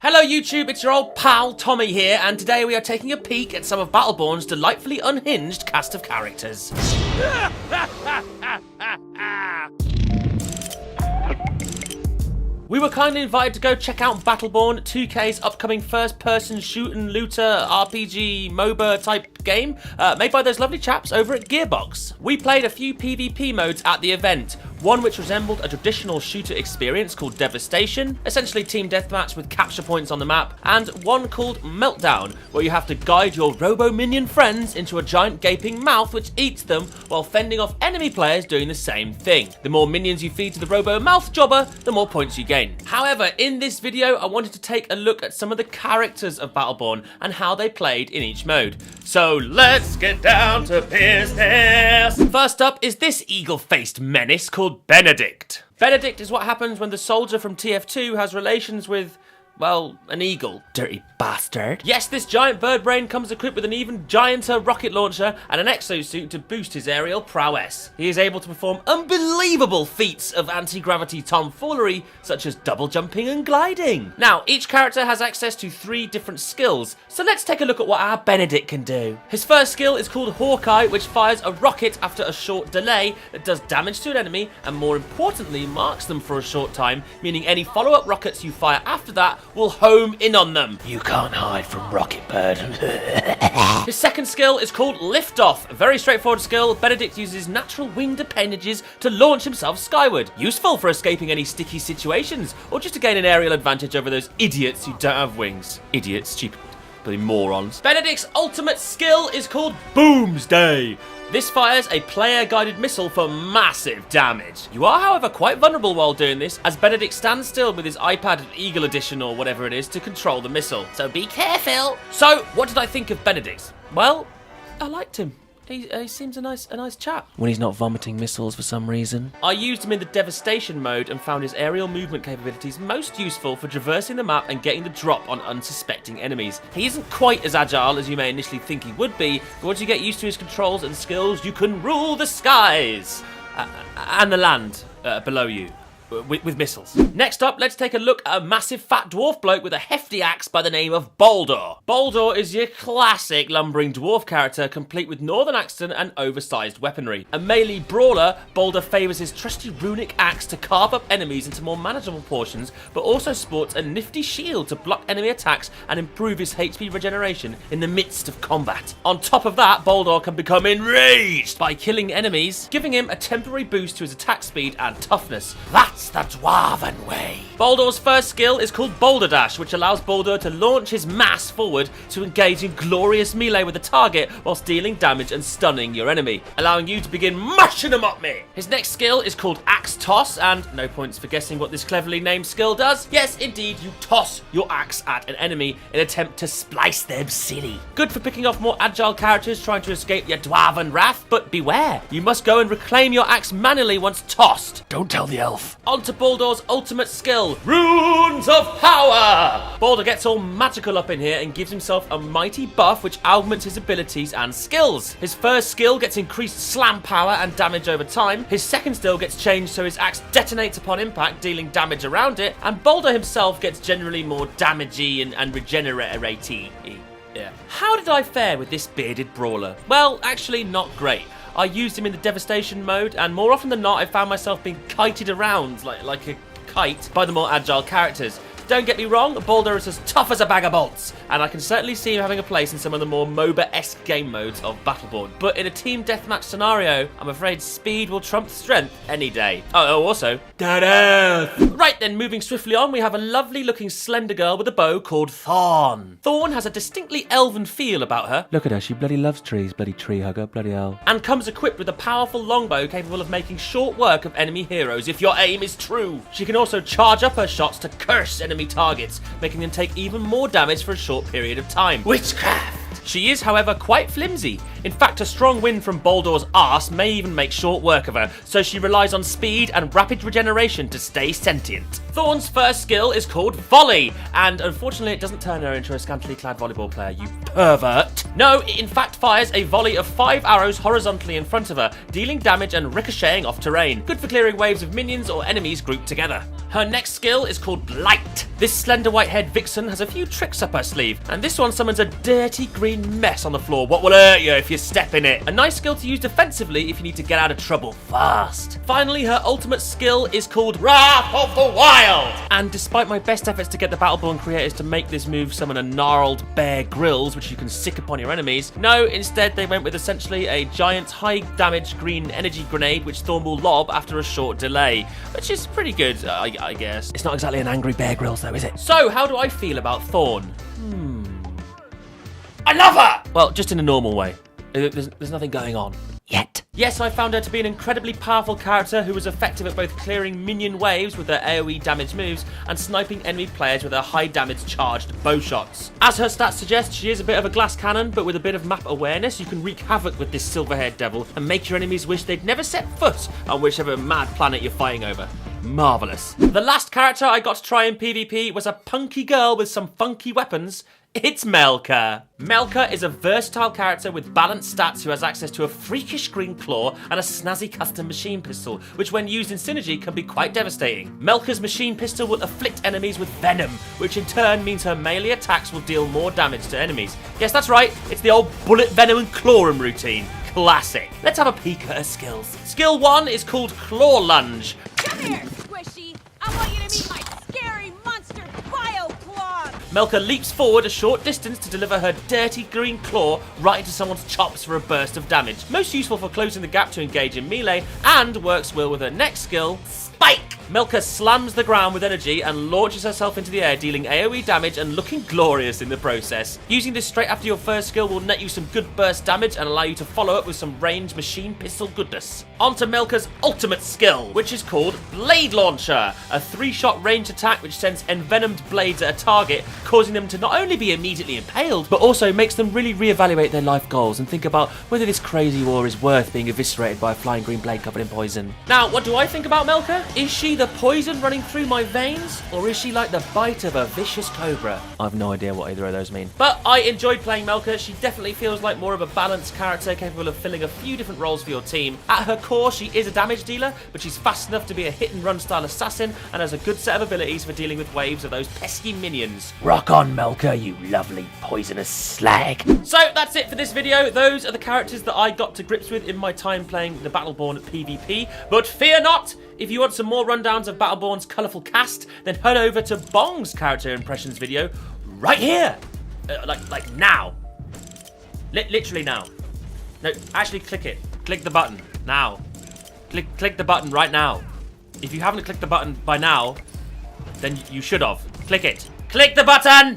Hello YouTube, it's your old pal Tommy here, and today we are taking a peek at some of Battleborn's delightfully unhinged cast of characters. We were kindly invited to go check out Battleborn, 2K's upcoming first-person shoot-and looter RPG MOBA type game, made by those lovely chaps over at Gearbox. We played a few PvP modes at the event, one which resembled a traditional shooter experience called Devastation, essentially team deathmatch with capture points on the map, and one called Meltdown, where you have to guide your robo-minion friends into a giant gaping mouth which eats them while fending off enemy players doing the same thing. The more minions you feed to the robo-mouth jobber, the more points you gain. However, in this video, I wanted to take a look at some of the characters of Battleborn and how they played in each mode. So let's get down to business! First up is this eagle-faced menace called Benedict. Benedict is what happens when the soldier from TF2 has relations with, well, an eagle. Dirty bastard. Yes, this giant bird brain comes equipped with an even gianter rocket launcher and an exosuit to boost his aerial prowess. He is able to perform unbelievable feats of anti-gravity tomfoolery, such as double jumping and gliding. Now, each character has access to 3 different skills, so let's take a look at what our Benedict can do. His first skill is called Hawkeye, which fires a rocket after a short delay that does damage to an enemy and, more importantly, marks them for a short time, meaning any follow-up rockets you fire after that will home in on them. You can't hide from Rocket Bird. His second skill is called Liftoff. A very straightforward skill. Benedict uses natural winged appendages to launch himself skyward. Useful for escaping any sticky situations, or just to gain an aerial advantage over those idiots who don't have wings. Idiots, stupid, bloody morons. Benedict's ultimate skill is called Boomsday. This fires a player-guided missile for massive damage. You are, however, quite vulnerable while doing this, as Benedict stands still with his iPad Eagle Edition or whatever it is to control the missile. So be careful! So, what did I think of Benedict? Well, I liked him. He seems a nice chap. When he's not vomiting missiles for some reason. I used him in the Devastation mode and found his aerial movement capabilities most useful for traversing the map and getting the drop on unsuspecting enemies. He isn't quite as agile as you may initially think he would be, but once you get used to his controls and skills, you can rule the skies! And the land below you. With missiles. Next up, let's take a look at a massive fat dwarf bloke with a hefty axe by the name of Boulder. Boulder is your classic lumbering dwarf character, complete with northern accent and oversized weaponry. A melee brawler, Boulder favours his trusty runic axe to carve up enemies into more manageable portions, but also sports a nifty shield to block enemy attacks and improve his HP regeneration in the midst of combat. On top of that, Boulder can become enraged by killing enemies, giving him a temporary boost to his attack speed and toughness. That's the Dwarven way. Boulder's first skill is called Boulder Dash, which allows Boulder to launch his mass forward to engage in glorious melee with the target whilst dealing damage and stunning your enemy, allowing you to begin mashing them up me. His next skill is called Axe Toss, and no points for guessing what this cleverly named skill does. Yes, indeed, you toss your axe at an enemy in an attempt to splice them silly. Good for picking off more agile characters trying to escape your Dwarven wrath, but beware, you must go and reclaim your axe manually once tossed. Don't tell the elf. On to Boulder's ultimate skill, Runes of Power! Boulder gets all magical up in here and gives himself a mighty buff which augments his abilities and skills. His first skill gets increased slam power and damage over time. His second skill gets changed so his axe detonates upon impact, dealing damage around it, and Boulder himself gets generally more damagey and regenerating. Yeah. How did I fare with this bearded brawler? Well, actually not great. I used him in the Devastation mode, and more often than not, I found myself being kited around like a kite by the more agile characters. Don't get me wrong, Boulder is as tough as a bag of bolts, and I can certainly see him having a place in some of the more MOBA-esque game modes of Battleborn. But in a team deathmatch scenario, I'm afraid speed will trump strength any day. Oh, also, Death! Right then, moving swiftly on, we have a lovely-looking slender girl with a bow called Thorn. Thorn has a distinctly elven feel about her. Look at her, she bloody loves trees, bloody tree hugger, bloody hell. And comes equipped with a powerful longbow capable of making short work of enemy heroes if your aim is true. She can also charge up her shots to curse enemy targets, making them take even more damage for a short period of time. Witchcraft! She is, however, quite flimsy. In fact, a strong wind from Boldur's arse may even make short work of her, so she relies on speed and rapid regeneration to stay sentient. Thorn's first skill is called Volley, and unfortunately it doesn't turn her into a scantily clad volleyball player, you pervert. No, it in fact fires a volley of 5 arrows horizontally in front of her, dealing damage and ricocheting off terrain. Good for clearing waves of minions or enemies grouped together. Her next skill is called Blight. This slender white-haired vixen has a few tricks up her sleeve, and this one summons a dirty green mess on the floor. What will hurt you if you step in it? A nice skill to use defensively if you need to get out of trouble fast. Finally, her ultimate skill is called Wrath of the Wild. And despite my best efforts to get the Battleborn creators to make this move summon a gnarled bear grills, which you can sick upon your enemies, no, instead they went with essentially a giant high-damage green energy grenade which Thorn will lob after a short delay, which is pretty good, I guess. It's not exactly an angry bear grills though, is it? So, how do I feel about Thorn? I love her! Well, just in a normal way. There's nothing going on. Yet. Yes, I found her to be an incredibly powerful character who was effective at both clearing minion waves with her AoE damage moves and sniping enemy players with her high damage charged bow shots. As her stats suggest, she is a bit of a glass cannon, but with a bit of map awareness, you can wreak havoc with this silver-haired devil and make your enemies wish they'd never set foot on whichever mad planet you're fighting over. Marvellous. The last character I got to try in PvP was a punky girl with some funky weapons. It's Melchor. Melchor is a versatile character with balanced stats who has access to a freakish green claw and a snazzy custom machine pistol, which when used in synergy can be quite devastating. Melchor's machine pistol will afflict enemies with venom, which in turn means her melee attacks will deal more damage to enemies. Yes, that's right, it's the old bullet venom and clawing routine. Classic. Let's have a peek at her skills. Skill 1 is called Claw Lunge. Come here, Squishy! I want you to meet my scary monster bio claw! Melchor leaps forward a short distance to deliver her dirty green claw right into someone's chops for a burst of damage. Most useful for closing the gap to engage in melee, and works well with her next skill, Spike! Melchor slams the ground with energy and launches herself into the air, dealing AoE damage and looking glorious in the process. Using this straight after your first skill will net you some good burst damage and allow you to follow up with some ranged machine pistol goodness. On to Melchor's ultimate skill, which is called Blade Launcher, a 3-shot range attack which sends envenomed blades at a target, causing them to not only be immediately impaled, but also makes them really reevaluate their life goals and think about whether this crazy war is worth being eviscerated by a flying green blade covered in poison. Now, what do I think about Melchor? Is she the poison running through my veins, or is she like the bite of a vicious cobra? I've no idea what either of those mean. But I enjoyed playing Melchor. She definitely feels like more of a balanced character, capable of filling a few different roles for your team. At her core, she is a damage dealer, but she's fast enough to be a hit-and-run style assassin, and has a good set of abilities for dealing with waves of those pesky minions. Rock on, Melchor, you lovely poisonous slag. So that's it for this video. Those are the characters that I got to grips with in my time playing the Battleborn PvP. But fear not! If you want some more rundowns of Battleborn's colourful cast, then head over to Bong's character impressions video right here. Like now. Literally now. No, actually click it. Click the button now. Click the button right now. If you haven't clicked the button by now, then you should have. Click it. Click the button!